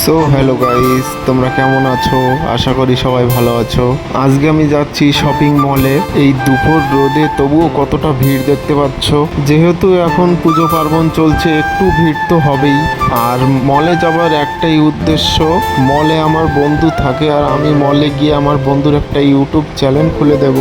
So hello guys, তোমরা কেমন আছো? আশা করি সবাই ভালো আছো। আজকে আমি যাচ্ছি শপিং মলে। এই দুপুর রোদে তবুও কতটা ভিড় দেখতে পাচ্ছ। যেহেতু এখন পুজো পার্বণ চলছে, একটু ভিড় তো হবেই। আর মলে যাবার একটাই উদ্দেশ্য, মলে আমার বন্ধু থাকে আর আমি মলে গিয়ে আমার বন্ধুর একটা ইউটিউব চ্যানেল খুলে দেব।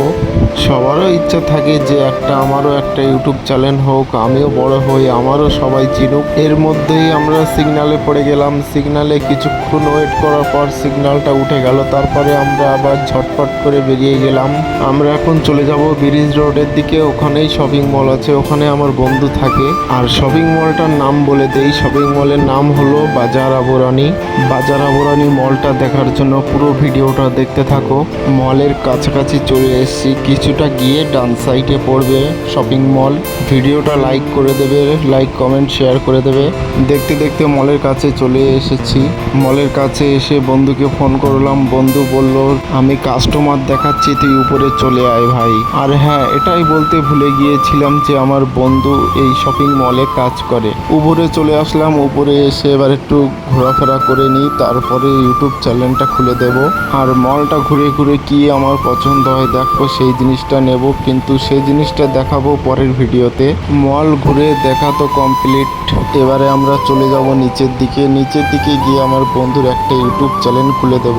সবারও ইচ্ছা থাকে যে আমারও একটা ইউটিউব চ্যানেল হোক, আমিও বড় হই, আমারও সবাই চিনুক। এর মধ্যেই আমরা সিগনালে পড়ে গেলাম। সিগনালে কিছুক্ষণ ওয়েট করার পর সিগন্যালটা উঠে গেল, তারপরে আমরা আবার ঝটপট করে বেরিয়ে গেলাম। আমরা এখন চলে যাব ব্রিজ রোডের দিকে। ওখানেই শপিং মল আছে, ওখানে আমার বন্ধু থাকে। আর শপিং মলটার নাম বলে দেই, শপিং মলের নাম হলো বাজার আবরানি। বাজার আবরানি মলটা দেখার জন্য পুরো ভিডিওটা দেখতে থাকো। মলের কাছাকাছি চলে এসেছি, কিছুটা গিয়ে ডান সাইডে পড়বে শপিং মল। ভিডিওটা লাইক করে দেবে, লাইক কমেন্ট শেয়ার করে দেবে। দেখতে দেখতে মলের কাছে চলে এসেছি। মলের কাছে এসে বন্ধুকে ফোন করলাম। বন্ধু বলল, আমি কাস্টমার দেখাচ্ছি, তুই উপরে চলে আয় ভাই। আর হ্যাঁ, এটাই বলতে ভুলে গিয়েছিলাম যে আমার বন্ধু এই শপিং মলে কাজ করে। উপরে চলে আসলাম। উপরে এসে এবার একটু ঘোরাফেরা করে নিই, তারপরে ইউটিউব চ্যানেলটা খুলে দেব। আর মলটা ঘুরে ঘুরে কি আমার পছন্দ হয় দেখো, সেই জিনিসটা নেব, কিন্তু সেই জিনিসটা দেখাবো পরের ভিডিওতে। মল ঘুরে দেখা তো কমপ্লিট। এবারে আমরা চলে যাব নিচের দিকে। নিচের দিকে গিয়ে আমার বন্ধুর একটা ইউটিউব চ্যানেল খুলে দেব।